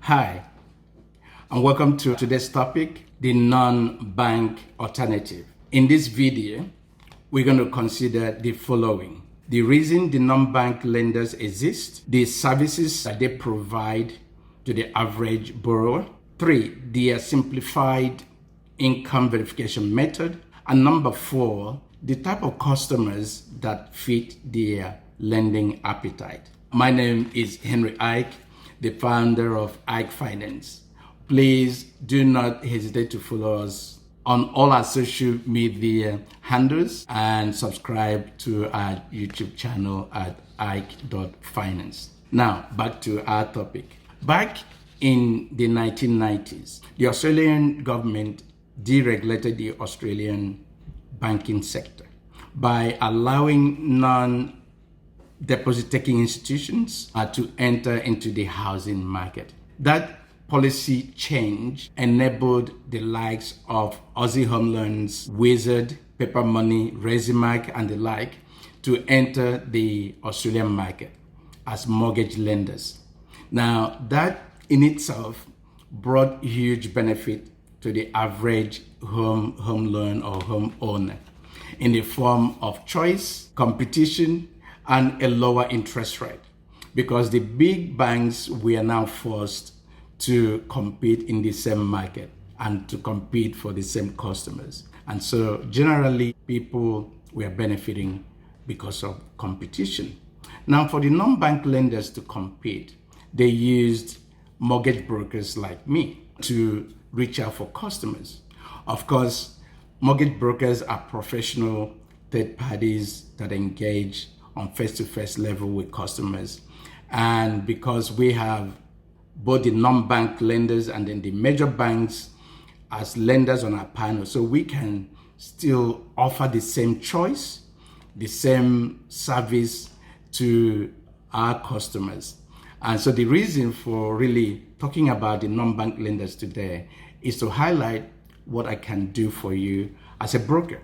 Hi, and welcome to today's topic, the non-bank alternative. In this video, we're going to consider the following: the reason the non-bank lenders exist, the services that they provide to the average borrower, 3, their simplified income verification method, and number 4, the type of customers that fit their lending appetite. My name is Henry Ike, the founder of Ike.Finance. Please do not hesitate to follow us on all our social media handles and subscribe to our YouTube channel at Ike.Finance. Now, back to our topic. Back in the 1990s, the Australian government deregulated the Australian banking sector by allowing non-deposit-taking institutions to enter into the housing market. That policy change enabled the likes of AUSSIE Home Loans, Wizard, Paper Money, Resimac, and the like to enter the Australian market as mortgage lenders. Now, that in itself brought huge benefit to the average home loan or home owner in the form of choice, competition, and a lower interest rate, because the big banks were now forced to compete in the same market and to compete for the same customers. And so generally people were benefiting because of competition. Now, for the non-bank lenders to compete, they used mortgage brokers like me to reach out for customers. Of course, mortgage brokers are professional third parties that engage on face-to-face level with customers. And because we have both the non-bank lenders and then the major banks as lenders on our panel, so we can still offer the same choice, the same service to our customers. And so the reason for really talking about the non-bank lenders today is to highlight what I can do for you as a broker.